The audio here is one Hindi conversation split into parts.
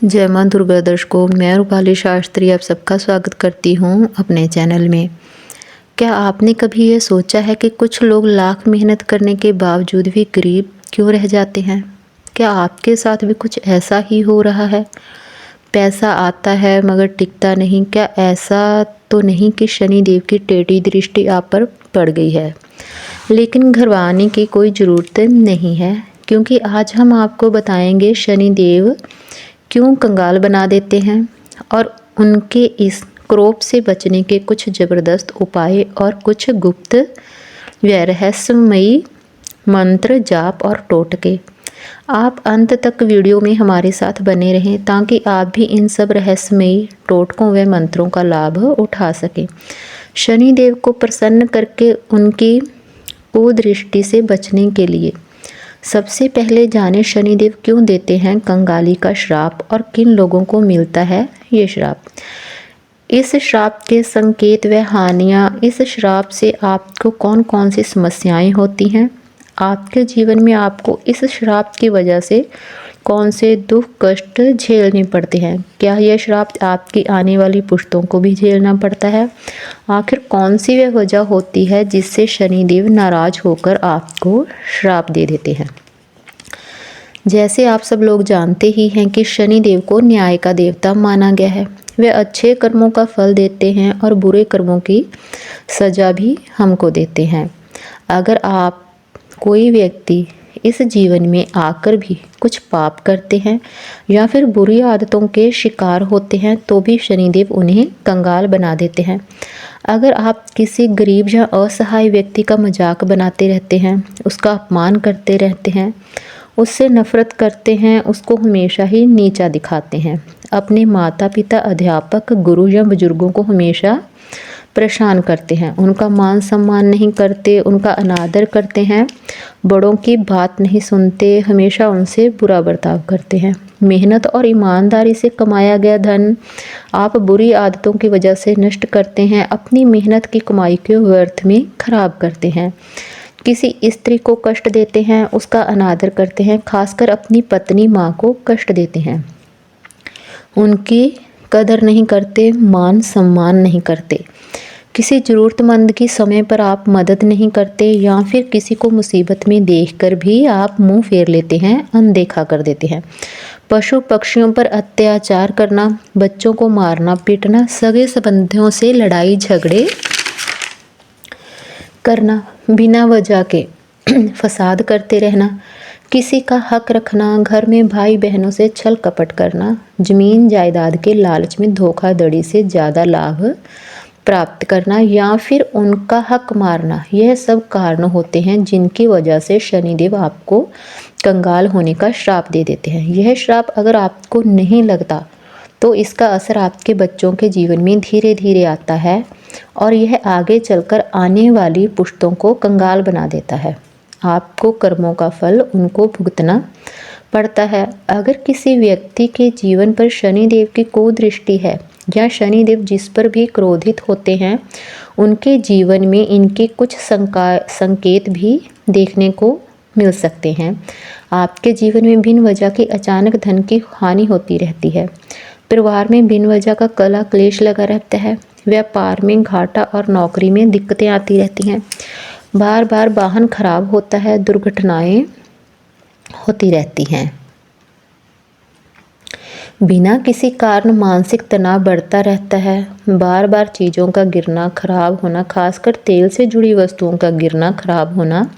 जय माँ दुर्गा दर्शकों, मैं रूपाली शास्त्री आप सबका स्वागत करती हूँ अपने चैनल में। क्या आपने कभी ये सोचा है कि कुछ लोग लाख मेहनत करने के बावजूद भी गरीब क्यों रह जाते हैं? क्या आपके साथ भी कुछ ऐसा ही हो रहा है? पैसा आता है मगर टिकता नहीं। क्या ऐसा तो नहीं कि शनिदेव की टेढ़ी दृष्टि आप पर पड़ गई है? लेकिन घबराने की कोई ज़रूरत नहीं है, क्योंकि आज हम आपको बताएंगे शनिदेव क्यों कंगाल बना देते हैं और उनके इस क्रोध से बचने के कुछ ज़बरदस्त उपाय और कुछ गुप्त व रहस्यमयी मंत्र, जाप और टोटके। आप अंत तक वीडियो में हमारे साथ बने रहें ताकि आप भी इन सब रहस्यमयी टोटकों व मंत्रों का लाभ उठा सकें। शनिदेव को प्रसन्न करके उनकी कुदृष्टि से बचने के लिए सबसे पहले जाने शनिदेव क्यों देते हैं कंगाली का श्राप और किन लोगों को मिलता है ये श्राप। इस श्राप के संकेत व हानियाँ, इस श्राप से आपको कौन कौन सी समस्याएं होती हैं, आपके जीवन में आपको इस श्राप की वजह से कौन से दुख कष्ट झेलने पड़ते हैं, क्या यह श्राप आपकी आने वाली पुश्तों को भी झेलना पड़ता है, आखिर कौन सी वह वजह होती है जिससे शनिदेव नाराज होकर आपको श्राप दे देते हैं। जैसे आप सब लोग जानते ही हैं कि शनिदेव को न्याय का देवता माना गया है। वे अच्छे कर्मों का फल देते हैं और बुरे कर्मों की सजा भी हमको देते हैं। अगर आप कोई व्यक्ति इस जीवन में आकर भी कुछ पाप करते हैं या फिर बुरी आदतों के शिकार होते हैं तो भी शनिदेव उन्हें कंगाल बना देते हैं। अगर आप किसी गरीब या असहाय व्यक्ति का मजाक बनाते रहते हैं, उसका अपमान करते रहते हैं, उससे नफरत करते हैं, उसको हमेशा ही नीचा दिखाते हैं, अपने माता पिता, अध्यापक, गुरु या बुजुर्गों को हमेशा परेशान करते हैं, उनका मान सम्मान नहीं करते, उनका अनादर करते हैं, बड़ों की बात नहीं सुनते, हमेशा उनसे बुरा बर्ताव करते हैं, मेहनत और ईमानदारी से कमाया गया धन आप बुरी आदतों की वजह से नष्ट करते हैं, अपनी मेहनत की कमाई को व्यर्थ में खराब करते हैं, किसी स्त्री को कष्ट देते हैं, उसका अनादर करते हैं, खासकर अपनी पत्नी माँ को कष्ट देते हैं, उनकी कदर नहीं करते, मान सम्मान नहीं करते, किसी ज़रूरतमंद की समय पर आप मदद नहीं करते या फिर किसी को मुसीबत में देखकर भी आप मुंह फेर लेते हैं, अनदेखा कर देते हैं, पशु पक्षियों पर अत्याचार करना, बच्चों को मारना पीटना, सगे संबंधियों से लड़ाई झगड़े करना, बिना वजह के फसाद करते रहना, किसी का हक रखना, घर में भाई बहनों से छल कपट करना, जमीन जायदाद के लालच में धोखाधड़ी से ज़्यादा लाभ प्राप्त करना या फिर उनका हक मारना, यह सब कारण होते हैं जिनकी वजह से शनिदेव आपको कंगाल होने का श्राप दे देते हैं। यह श्राप अगर आपको नहीं लगता तो इसका असर आपके बच्चों के जीवन में धीरे धीरे आता है और यह आगे चलकर आने वाली पुश्तों को कंगाल बना देता है। आपको कर्मों का फल उनको भुगतना पड़ता है। अगर किसी व्यक्ति के जीवन पर शनिदेव की कुदृष्टि है या शनिदेव जिस पर भी क्रोधित होते हैं, उनके जीवन में इनके कुछ संकेत भी देखने को मिल सकते हैं। आपके जीवन में बिन वजह की अचानक धन की हानि होती रहती है, परिवार में बिन वजह का कलह क्लेश लगा रहता है, व्यापार में घाटा और नौकरी में दिक्कतें आती रहती हैं, बार बार वाहन खराब होता है, दुर्घटनाएं होती रहती हैं, बिना किसी कारण मानसिक तनाव बढ़ता रहता है, बार बार चीज़ों का गिरना खराब होना, खासकर तेल से जुड़ी वस्तुओं का गिरना खराब होना,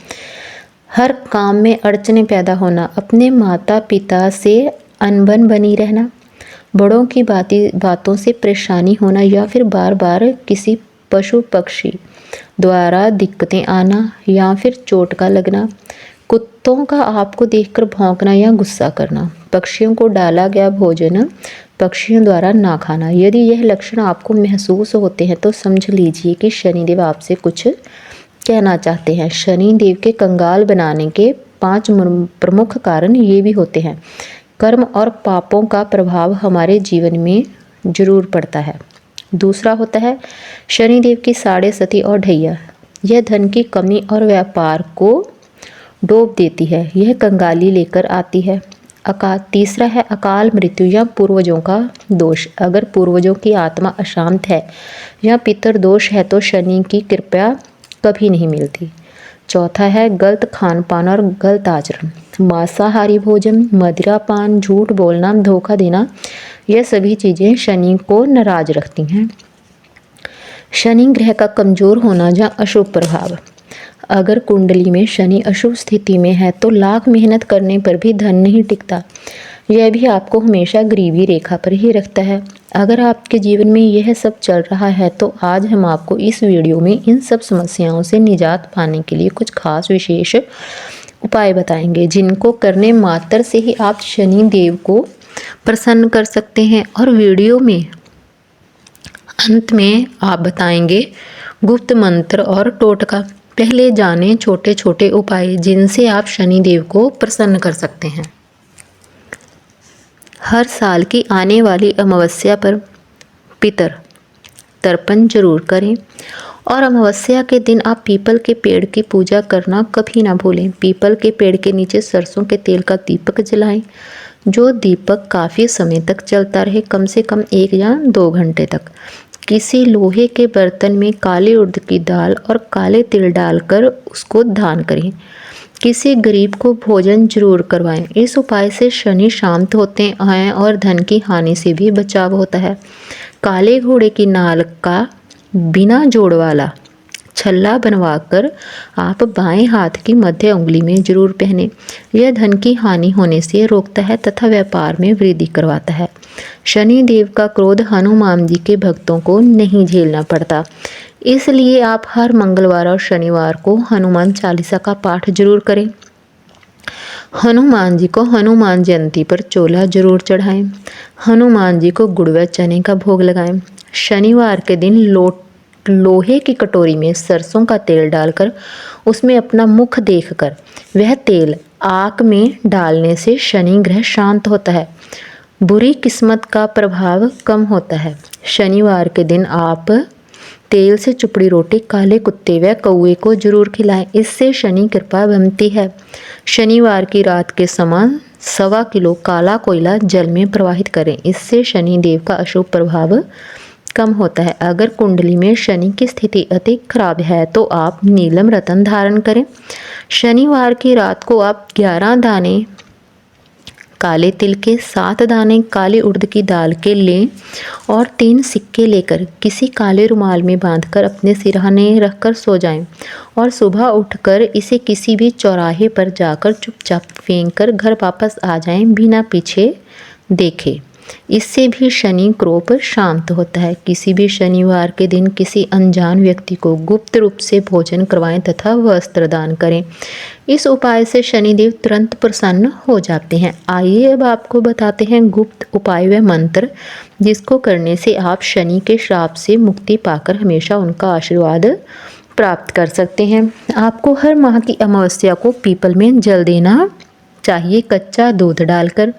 हर काम में अड़चनें पैदा होना, अपने माता पिता से अनबन बनी रहना, बड़ों की बातों से परेशानी होना या फिर बार बार किसी पशु पक्षी द्वारा दिक्कतें आना या फिर चोट का लगना, कुत्तों का आपको देखकर भौंकना या गुस्सा करना, पक्षियों को डाला गया भोजन पक्षियों द्वारा ना खाना। यदि यह लक्षण आपको महसूस होते हैं तो समझ लीजिए कि शनिदेव आपसे कुछ कहना चाहते हैं। शनिदेव के कंगाल बनाने के 5 प्रमुख कारण ये भी होते हैं। कर्म और पापों का प्रभाव हमारे जीवन में जरूर पड़ता है। दूसरा होता है शनिदेव की साढ़े सती और ढैया। यह धन की कमी और व्यापार को डोब देती है, यह कंगाली लेकर आती है। तीसरा है अकाल मृत्यु या पूर्वजों का दोष। अगर पूर्वजों की आत्मा अशांत है या पितृ दोष है तो शनि की कृपा कभी नहीं मिलती। चौथा है गलत खान पान और गलत आचरण। मांसाहारी भोजन, मदिरापान, झूठ बोलना, धोखा देना, यह सभी चीज़ें शनि को नाराज रखती हैं। शनि ग्रह का कमज़ोर होना या अशुभ प्रभाव। अगर कुंडली में शनि अशुभ स्थिति में है तो लाख मेहनत करने पर भी धन नहीं टिकता। यह भी आपको हमेशा गरीबी रेखा पर ही रखता है। अगर आपके जीवन में यह सब चल रहा है तो आज हम आपको इस वीडियो में इन सब समस्याओं से निजात पाने के लिए कुछ खास विशेष उपाय बताएंगे, जिनको करने मात्र से ही आप शनि देव को प्रसन्न कर सकते हैं। और वीडियो में अंत में आप बताएंगे गुप्त मंत्र और टोटका। पहले जानें छोटे छोटे उपाय जिनसे आप शनि देव को प्रसन्न कर सकते हैं। हर साल की आने वाली अमावस्या पर पितर तर्पण जरूर करें और अमावस्या के दिन आप पीपल के पेड़ की पूजा करना कभी ना भूलें। पीपल के पेड़ के नीचे सरसों के तेल का दीपक जलाएं, जो दीपक काफ़ी समय तक चलता रहे, कम से कम 1 या 2 घंटे तक। किसी लोहे के बर्तन में काली उड़द की दाल और काले तिल डालकर उसको दान करें। किसी गरीब को भोजन जरूर करवाएं। इस उपाय से शनि शांत होते हैं और धन की हानि से भी बचाव होता है। काले घोड़े की नाल का बिना जोड़ वाला छल्ला बनवाकर आप बाएं हाथ की मध्य उंगली में जरूर पहने। यह धन की हानि होने से रोकता है तथा व्यापार में वृद्धि करवाता है। शनि देव का क्रोध हनुमान जी के भक्तों को नहीं झेलना पड़ता, इसलिए आप हर मंगलवार और शनिवार को हनुमान चालीसा का पाठ जरूर करें। हनुमान जी को हनुमान जयंती पर चोला जरूर चढ़ाएं। हनुमान जी को गुड़ व चने का भोग लगाएं। शनिवार के दिन लोहे की कटोरी में सरसों का तेल डालकर उसमें अपना मुख देखकर वह तेल आँख में डालने से शनि ग्रह शांत होता है, बुरी किस्मत का प्रभाव कम होता है। शनिवार के दिन आप तेल से चुपड़ी रोटी काले कुत्ते व कौवे को जरूर खिलाएं, इससे शनि कृपा बनती है। शनिवार की रात के समान 1.25 किलो काला कोयला जल में प्रवाहित करें, इससे शनि देव का अशुभ प्रभाव कम होता है। अगर कुंडली में शनि की स्थिति अति खराब है तो आप नीलम रत्न धारण करें। शनिवार की रात को आप 11 दाने काले तिल के, 7 दाने काली उड़द की दाल के लें और 3 सिक्के लेकर किसी काले रुमाल में बांधकर अपने सिरहाने रखकर सो जाएं और सुबह उठकर इसे किसी भी चौराहे पर जाकर चुपचाप फेंक कर घर वापस आ जाएं बिना पीछे देखे। इससे भी शनि क्रोध शांत होता है। किसी भी शनिवार के दिन किसी अनजान व्यक्ति को गुप्त रूप से भोजन करवाएं तथा वस्त्र दान करें। इस उपाय से शनिदेव तुरंत प्रसन्न हो जाते हैं। आइए अब आपको बताते हैं गुप्त उपाय व मंत्र, जिसको करने से आप शनि के श्राप से मुक्ति पाकर हमेशा उनका आशीर्वाद प्राप्त कर सकते हैं। आपको हर माह की अमावस्या को पीपल में जल देना चाहिए, कच्चा दूध डालकर।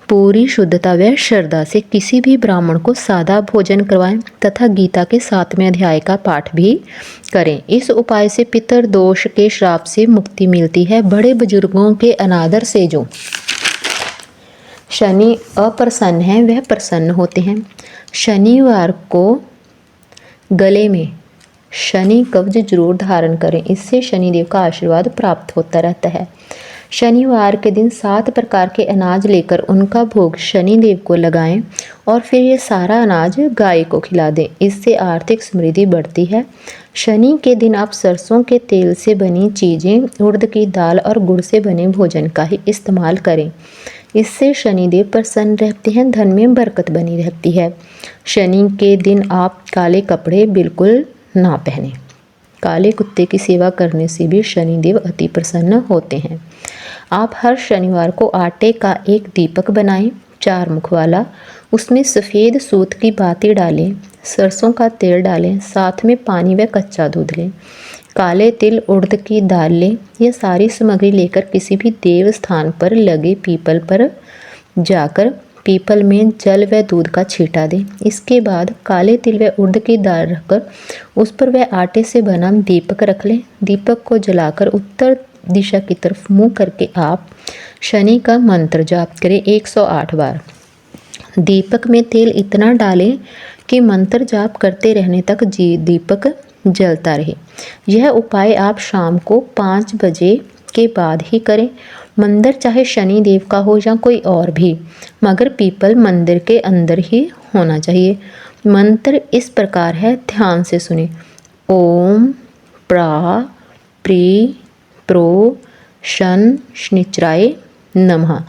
पूरी शुद्धता व श्रद्धा से किसी भी ब्राह्मण को सादा भोजन करवाएं तथा गीता के 7वें अध्याय का पाठ भी करें। इस उपाय से पितृ दोष के श्राप से मुक्ति मिलती है। बड़े बुजुर्गों के अनादर से जो शनि अप्रसन्न है वह प्रसन्न होते हैं। शनिवार को गले में शनि कवच जरूर धारण करें, इससे शनिदेव का आशीर्वाद प्राप्त होता रहता है। शनिवार के दिन 7 प्रकार के अनाज लेकर उनका भोग शनिदेव को लगाएं और फिर ये सारा अनाज गाय को खिला दें, इससे आर्थिक समृद्धि बढ़ती है। शनि के दिन आप सरसों के तेल से बनी चीज़ें, उड़द की दाल और गुड़ से बने भोजन का ही इस्तेमाल करें, इससे शनिदेव प्रसन्न रहते हैं, धन में बरकत बनी रहती है। शनि के दिन आप काले कपड़े बिल्कुल ना पहनें। काले कुत्ते की सेवा करने से भी शनिदेव अति प्रसन्न होते हैं। आप हर शनिवार को आटे का एक दीपक बनाएं, 4 मुख वाला। उसमें सफ़ेद सूत की बाती डालें, सरसों का तेल डालें, साथ में पानी व कच्चा दूध लें, काले तिल उड़द की दाल लें। यह सारी सामग्री लेकर किसी भी देव स्थान पर लगे पीपल पर जाकर पीपल में जल व दूध का छींटा दें। इसके बाद काले तिल व उड़द की दाल रखकर उस पर वह आटे से बना दीपक रख लें। दीपक को जलाकर उत्तर दिशा की तरफ मुंह करके आप शनि का मंत्र जाप करें 108 बार। दीपक में तेल इतना डालें कि मंत्र जाप करते रहने तक दीपक जलता रहे। यह उपाय आप शाम को 5 बजे के बाद ही करें। मंदिर चाहे शनि देव का हो या कोई और भी, मगर पीपल मंदिर के अंदर ही होना चाहिए। मंत्र इस प्रकार है, ध्यान से सुने। ओम प्रा प्री प्रो शन शनिचराय नमः।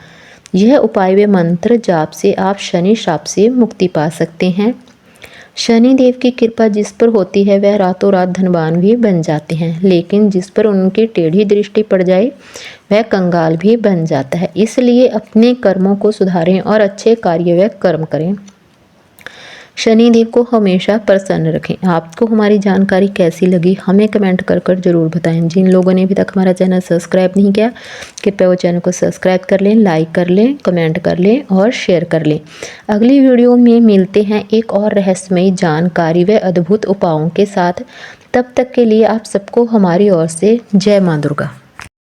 यह उपाय व मंत्र जाप से आप शनि शाप से मुक्ति पा सकते हैं। शनि देव की कृपा जिस पर होती है वह रातों रात धनवान भी बन जाते हैं, लेकिन जिस पर उनकी टेढ़ी दृष्टि पड़ जाए वह कंगाल भी बन जाता है। इसलिए अपने कर्मों को सुधारें और अच्छे कार्य व कर्म करें। शनि देव को हमेशा प्रसन्न रखें। आपको हमारी जानकारी कैसी लगी हमें कमेंट कर ज़रूर बताएं। जिन लोगों ने अभी तक हमारा चैनल सब्सक्राइब नहीं किया, कृपया वो चैनल को सब्सक्राइब कर लें, लाइक कर लें, कमेंट कर लें और शेयर कर लें। अगली वीडियो में मिलते हैं एक और रहस्यमयी जानकारी व अद्भुत उपायों के साथ। तब तक के लिए आप सबको हमारी ओर से जय माँ दुर्गा।